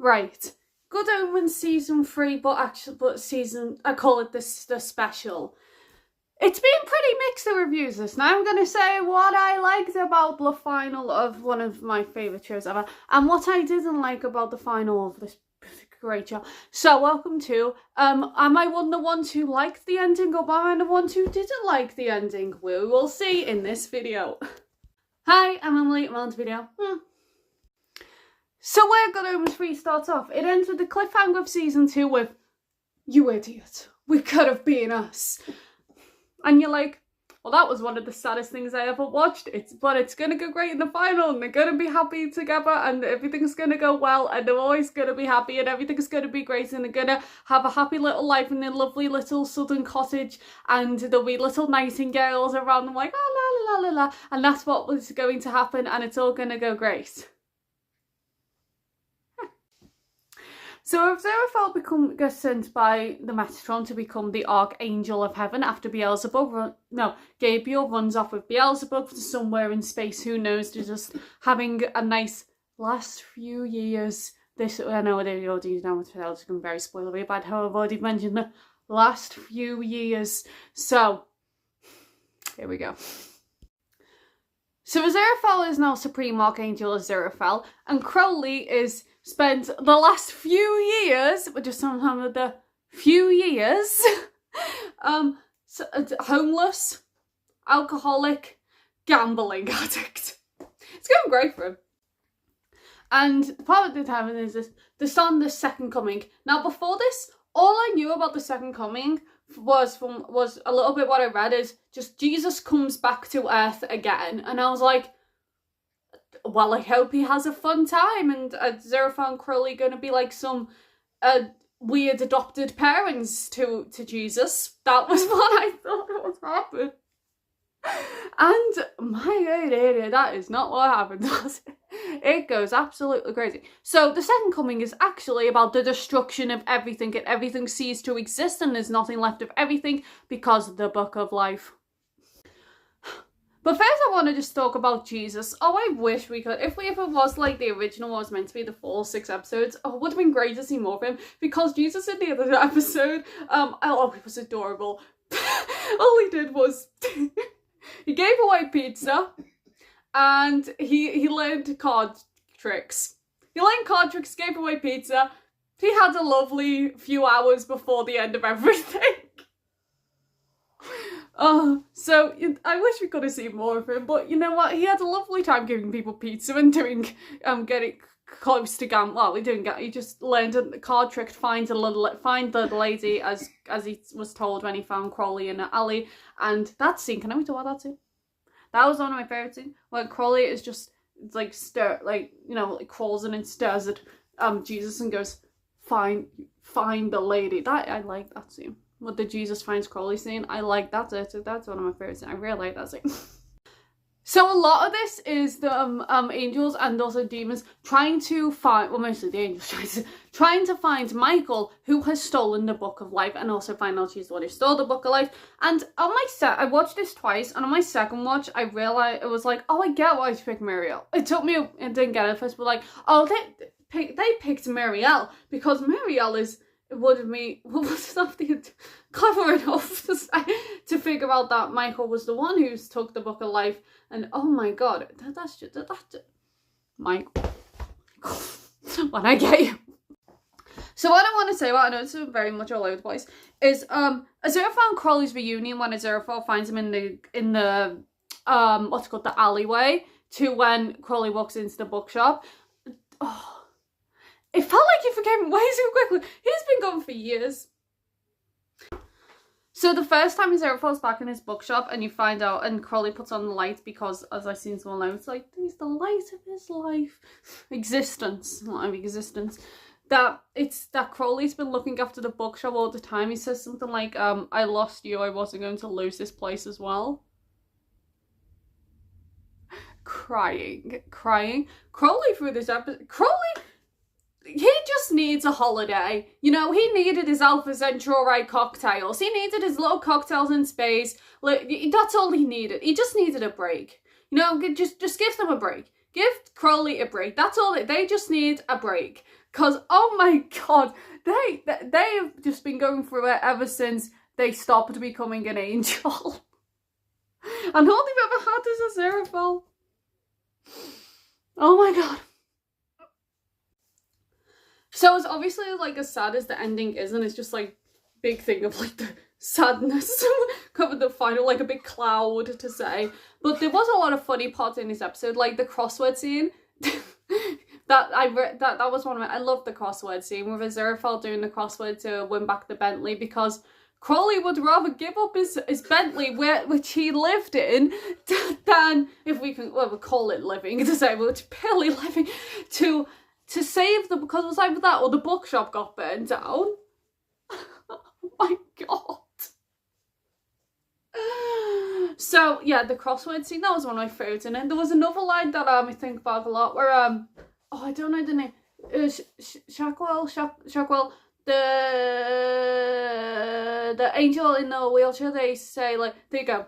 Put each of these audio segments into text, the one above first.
Right. Good Omens season 3, I call it the special. It's been pretty mixed, the reviews this. Now I'm going to say what I liked about the final of one of my favourite shows ever, and what I didn't like about the final of this great show. So welcome to, am I one of the ones who liked the ending, or am I the ones who didn't like the ending? We will see in this video. Hi, I'm Emily, I'm on the video. So where Good Omens 3 starts off, it ends with the cliffhanger of season 2 with, "You idiot, we could have been us." And you're like, well, that was one of the saddest things I ever watched. But it's going to go great in the final, and they're going to be happy together, and everything's going to go well, and they're always going to be happy, and everything's going to be great, and they're going to have a happy little life in their lovely little southern cottage, and there'll be little nightingales around them like, oh, la, la, la, la, and that's what was going to happen, and it's all going to go great. So Aziraphale gets sent by the Metatron to become the Archangel of Heaven after Gabriel runs off with Beelzebub to somewhere in space, who knows, to just having a nice last few years. I know they already know it's going very spoilery about how I've already mentioned the last few years. So, here we go. So Aziraphale is now Supreme Archangel Aziraphale, and Crowley is spent the last few years, just some of the few years, homeless, alcoholic, gambling addict. It's going great for him. And part of the time is this on the second coming. Now before this, all I knew about the second coming was a little bit what I read is just Jesus comes back to Earth again, and I was like, well, I hope he has a fun time, and Aziraphale and Crowley going to be like some weird adopted parents to Jesus. That was what I thought would happen. And my God, that is not what happened, was it? It goes absolutely crazy. So the second coming is actually about the destruction of everything, and everything ceases to exist, and there's nothing left of everything because of the Book of Life. But first I want to just talk about Jesus. Oh, I wish we could. If it was like the original was meant to be the full 6 episodes, it would have been great to see more of him. Because Jesus in the other episode, he was adorable. All he did was, he gave away pizza, and he learned card tricks. He learned card tricks, gave away pizza. He had a lovely few hours before the end of everything. So I wish we could have seen more of him, but you know what? He had a lovely time giving people pizza and doing, getting close to he just learned a card trick to find the lady as he was told when he found Crowley in an alley, and that scene, can I talk about that scene? That was one of my favourite scenes, where Crowley is just, like, crawls in and stares at, Jesus and goes, find the lady. I like that scene. With the Jesus finds Crowley scene, I like that. That's one of my favourite scenes. I really like that scene. So a lot of this is the angels and also demons trying to find, well, mostly the angels trying to find Michael, who has stolen the Book of Life, and also find out she's the one who stole the Book of Life. And on my I watched this twice, and on my second watch, I realised, it was like, oh, I get why she picked Muriel. It took me, I didn't get it first, but like, oh, they picked Muriel because Muriel was clever enough to figure out that Michael was the one who took the Book of Life, and oh my God, that's just Michael. When I get you. So what I want to say, I know it's very much all over the place, is Aziraphale and Crowley's reunion when Aziraphale finds him in the what's called the alleyway, to when Crowley walks into the bookshop. Oh. It felt like he forgave way too quickly. He's been gone for years. So the first time Aziraphale's back in his bookshop, and you find out, and Crowley puts on the light because, as I've seen someone know, it's like, he's the light of his life. Existence. Not existence. That Crowley's been looking after the bookshop all the time. He says something like, I lost you, I wasn't going to lose this place as well. Crying. Crowley through this episode. He just needs a holiday. You know, he needed his Alpha Centauri cocktails. He needed his little cocktails in space. Like, that's all he needed. He just needed a break. You know, just give them a break. Give Crowley a break. That's all. They just need a break. Because, oh my god, they have just been going through it ever since they stopped becoming an angel. And all they've ever had is a Aziraphale. Oh my god. So it's obviously like as sad as the ending is, and it's just like big thing of like the sadness covered the final, like a big cloud to say. But there was a lot of funny parts in this episode, like the crossword scene. that was one of my, I loved the crossword scene with Aziraphale doing the crossword to win back the Bentley, because Crowley would rather give up his Bentley, which he lived in, than, if we can, well, we'll call it living, to say, well, it's barely living, to save them, because it was either that or the bookshop got burnt down. Oh my god. So, yeah, the crossword scene, that was one of my favourites. And then there was another line that I think about a lot, where, oh, I don't know the name, Shackwell, the angel in the wheelchair, they say, like, there you go,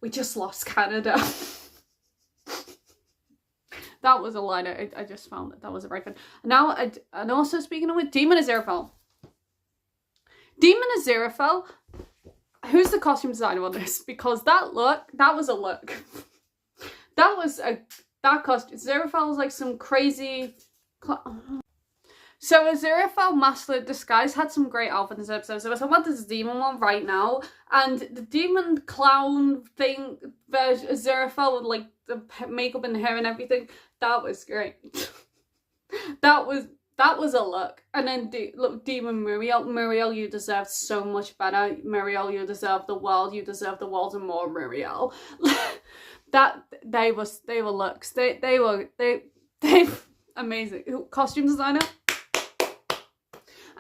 we just lost Canada. That was a line I just found that was a right one. Now, and also speaking of it, Demon Aziraphale. Demon Aziraphale, who's the costume designer on this? Because that was a look. That costume, Aziraphale was like some crazy... So Aziraphale Master Disguise had some great outfits in this episode. So we're talking about this demon one right now. And the demon clown thing, Aziraphale with like the makeup and hair and everything, that was great. that was a look. And then look, Demon Muriel, you deserved so much better. Muriel, you deserve the world. You deserve the world and more, Muriel. They were looks. They were amazing. Costume designer.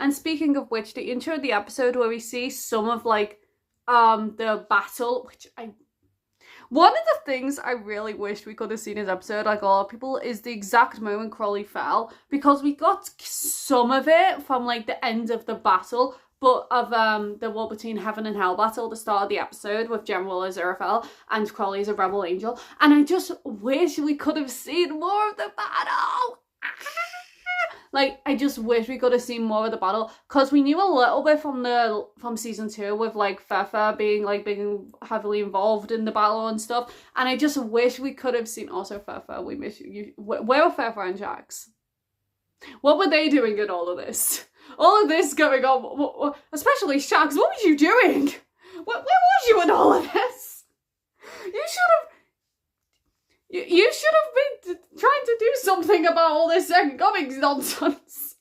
And speaking of which, the intro of the episode where we see some of like the battle, which one of the things I really wished we could have seen in this episode, like a lot of people, is the exact moment Crowley fell, because we got some of it from like the end of the battle, but of the war between heaven and hell battle, the start of the episode with General Aziraphale and Crowley as a rebel angel, and I just wish we could have seen more of the battle. Like, I just wish we could have seen more of the battle, because we knew a little bit from season 2 with like Fefa being heavily involved in the battle and stuff, and I just wish we could have seen also Fefa. We miss you. Where were Fefa and Jax? What were they doing in all of this? All of this going on, especially Shax. What were you doing? Where was you in all of this? You should have been trying to do something about all this second comics nonsense.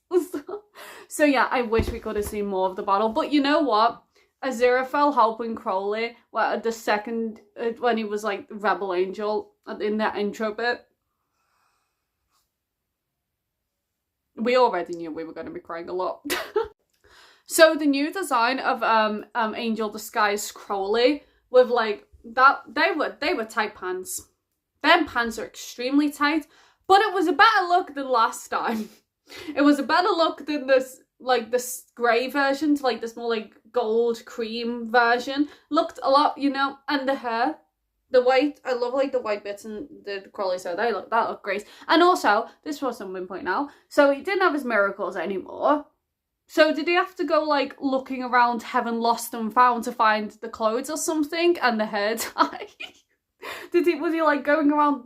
So yeah, I wish we could have seen more of the battle. But you know what? Aziraphale helping Crowley at the second, when he was like Rebel Angel in that intro bit. We already knew we were going to be crying a lot. So the new design of Angel Disguise Crowley with like that, they were tight pants. Them pants are extremely tight, but it was a better look than last time. It was a better look than this grey version, to like this more like gold cream version. Looked a lot, you know, and the hair, the white, I love like the white bits and the Crowley's hair, that looked great. And also, this was something point now, so he didn't have his miracles anymore. So did he have to go like looking around heaven lost and found to find the clothes or something and the hair tie? Was he like going around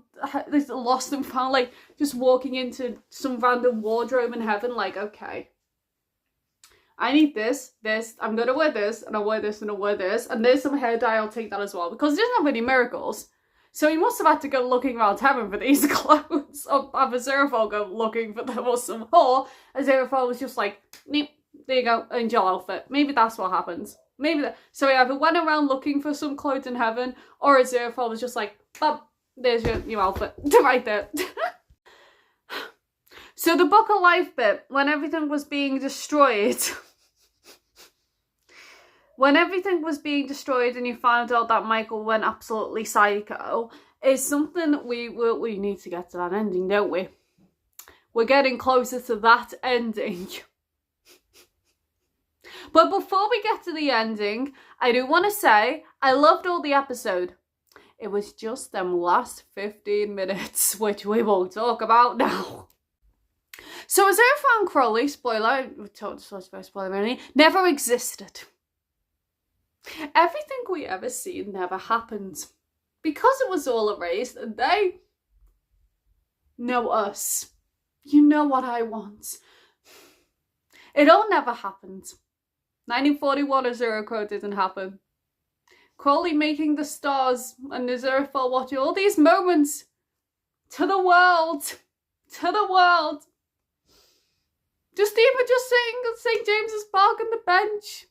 this lost and found, like just walking into some random wardrobe in heaven, like, okay, I need this, I'm gonna wear this, and I'll wear this, and I'll wear this, and there's some hair dye, I'll take that as well, because he doesn't have any miracles. So he must have had to go looking around heaven for these clothes, or have Aziraphale go looking for them or some, or Aziraphale was just like, neep, there you go, angel outfit. Maybe that's what happens. So he either went around looking for some clothes in heaven, or Aziraphale was just like, bam, there's your new outfit, right there. So the Book of Life bit, when everything was being destroyed, and you found out that Michael went absolutely psycho, is something we need to get to that ending, don't we? We're getting closer to that ending. But before we get to the ending, I do want to say I loved all the episode. It was just them last 15 minutes, which we won't talk about now. So Aziraphale and Crowley, spoiler, really, never existed. Everything we ever seen never happened. Because it was all erased, and they know us. You know what I want. It all never happened. 1941 Aziraphale didn't happen. Crowley making the stars and Aziraphale watching all these moments to the world. Just sitting at St. James's Park on the bench.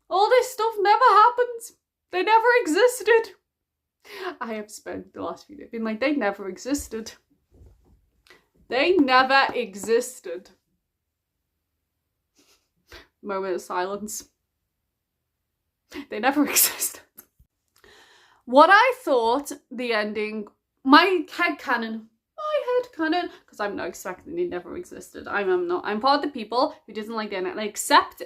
All this stuff never happened. They never existed. I have spent the last few days being like, they never existed. They never existed. Moment of silence. They never existed. What I thought the ending, my headcanon, because I'm not expecting they never existed. I'm not. I'm part of the people who doesn't like the end.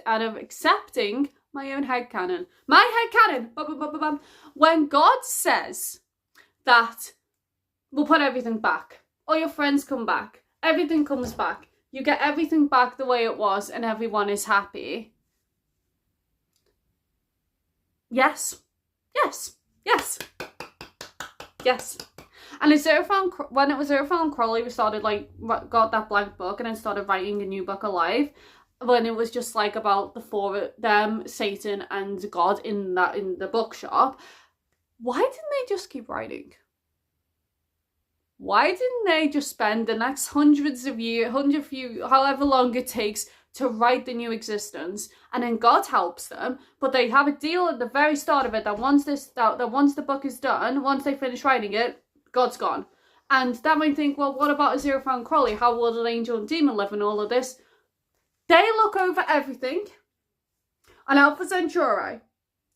Out of accepting my own headcanon. My headcanon! When God says that we'll put everything back, all your friends come back, everything comes back, you get everything back the way it was and everyone is happy. Yes. And when it was Aziraphale and Crowley, we started got that blank book and then started writing a new book alive. When it was just about the four of them, Satan and God in the bookshop. Why didn't they just keep writing? Why didn't they just spend the next hundreds of years, however long it takes to write the new existence, and then God helps them, but they have a deal at the very start of it that once the book is done, once they finish writing it, God's gone. And that might think, well, what about Aziraphale and Crowley? How will an angel and demon live in all of this? They look over everything on Alpha Centauri.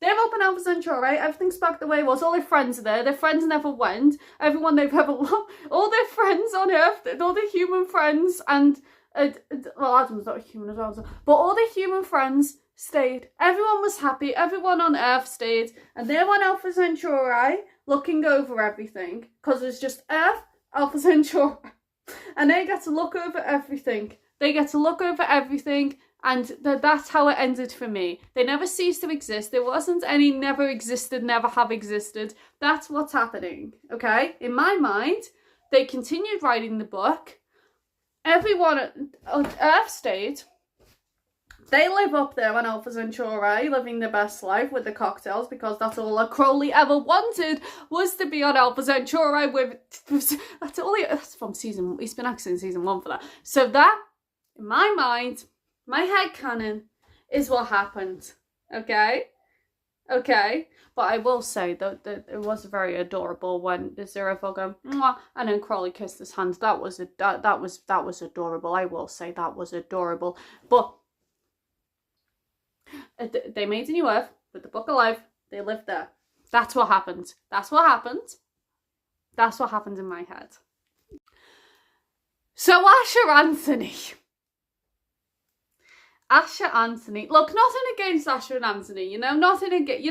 They're up on Alpha Centauri, everything's back the way it was, all their friends are there, their friends never went, everyone they've ever loved, all their friends on Earth, all their human friends, and, well, Adam's not a human as well, but all their human friends stayed. Everyone was happy, everyone on Earth stayed, and they're on Alpha Centauri, looking over everything, because it's just Earth, Alpha Centauri, and they get to look over everything. And that's how it ended for me. They never ceased to exist. There wasn't any never existed, never have existed. That's what's happening, okay? In my mind, they continued writing the book. Everyone on Earth stayed. They live up there on Alpha Centauri, living their best life with the cocktails, because that's all that Crowley ever wanted, was to be on Alpha Centauri with... That's from season... He's been acting in season 1 for that. So that, in my mind... My headcanon is what happened, okay? But I will say that it was very adorable when the Aziraphale go, mwah, and then Crowley kissed his hands. That was adorable. I will say that was adorable. But they made a new Earth with the book alive. They lived there. That's what happened. That's what happened in my head. So Asher Anthony. Look, nothing against Asher and Anthony, nothing against,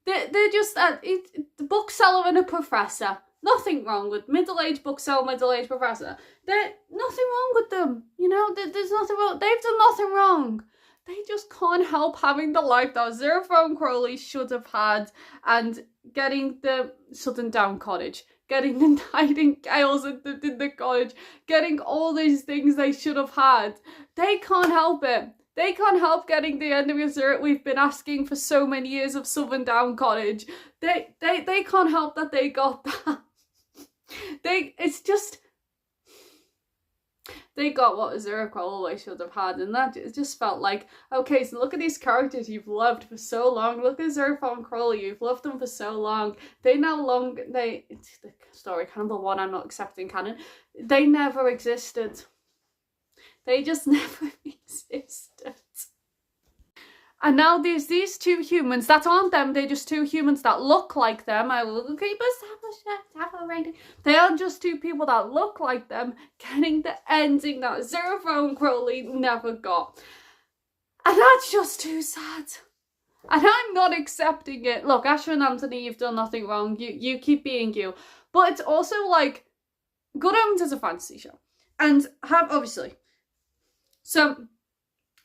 they're just the bookseller and a professor. Nothing wrong with middle-aged bookseller, middle-aged professor. There's nothing wrong with them, there's nothing wrong. They've done nothing wrong. They just can't help having the life that Aziraphale and Crowley should have had, and getting the Southern Down Cottage, getting the Nightingales in the college, getting all these things they should have had. They can't help it. They can't help getting the end of Aziraphale we've been asking for so many years of Southern Down Cottage. They can't help that they got that. They got what Aziraphale always should have had, and that it just felt like, okay, so look at these characters you've loved for so long. Look at Aziraphale and Crowley, you've loved them for so long. It's the story, number 1, I'm not accepting canon. They never existed. They just never existed. And now there's these two humans that aren't them, they're just two humans that look like them. I will keep establishing. They are just two people that look like them, getting the ending that Aziraphale and Crowley never got. And that's just too sad. And I'm not accepting it. Look, Asher and Anthony, you've done nothing wrong. You keep being you. But it's also like, Good Omens is a fantasy show. And obviously. So,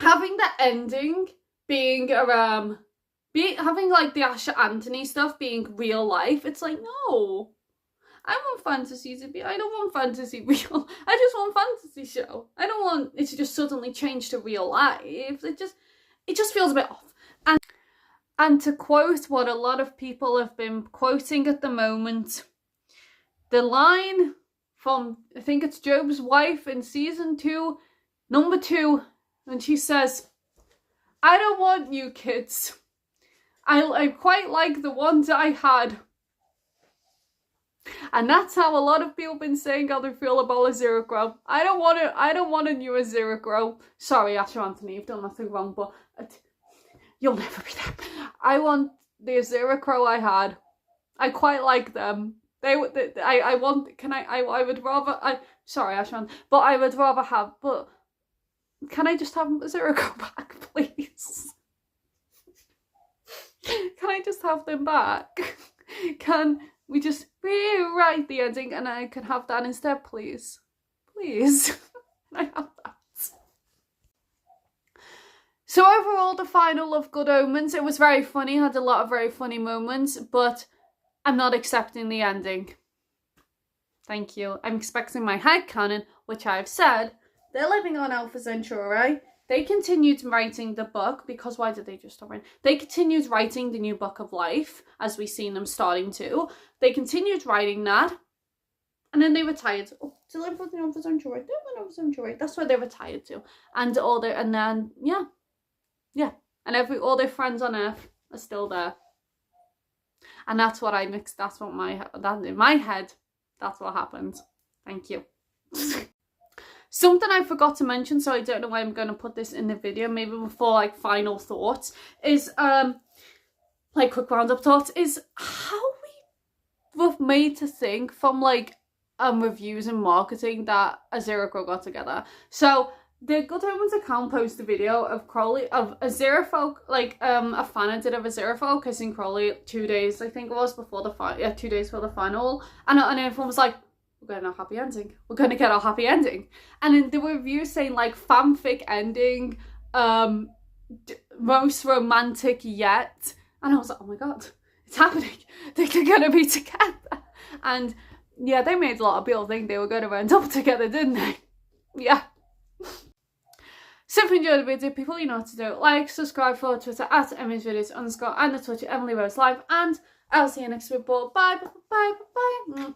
having the ending being having like the Asher Anthony stuff being real life, it's like, no. I want fantasy to be, I don't want fantasy real. I just want fantasy show. I don't want it to just suddenly change to real life. It just feels a bit off. And to quote what a lot of people have been quoting at the moment, the line from, I think it's Job's wife in season 2, number 2, and she says, I don't want new kids. I quite like the ones I had. And that's how a lot of people have been saying how they feel about a Zero Grow. I don't want a new Zero Grow. Sorry, Asher Anthony, you've done nothing wrong, but you'll never be there. I want the Zero Grow I had. I quite like them. I would rather, sorry, Asher, but I would rather have, but can I just have Zero Grow back, please? Can I just have them back? Can we just rewrite the ending and I can have that instead, please? Please. Can I have that? So overall, the final of Good Omens, it was very funny, had a lot of very funny moments, but I'm not accepting the ending. Thank you. I'm expecting my headcanon, which I've said, they're living on Alpha Centauri. They continued writing the book, because why did they just stop writing? They continued writing the new book of life, as we've seen them starting to. They continued writing that, and then they retired. Oh, to live with the Alpha Centauri. That's where they retired to. And then, yeah. And all their friends on Earth are still there. And that's what in my head, that's what happened. Thank you. Something I forgot to mention, so I don't know why I'm going to put this in the video, maybe before like final thoughts, is like quick roundup thoughts, is how we were made to think from like reviews and marketing that a Zero Grow got together. So the Good Omens account posted a video of Crowley, of a Xerofolk, like a fan did of a Xerofolk kissing Crowley 2 days, I think it was, before the 2 days before the final, and everyone was like, we're getting our happy ending. We're going to get our happy ending. And then there were reviews saying like fanfic ending, most romantic yet. And I was like, oh my god, it's happening. They're going to be together. And yeah, they made a lot of people think they were going to end up together, didn't they? Yeah. So if you enjoyed the video, people, you know what to do. Like, subscribe, follow Twitter at EmilyRoseLive_, and the Twitch at EmilyRoseLive. And I'll see you next week. Bye, bye, bye, bye, bye.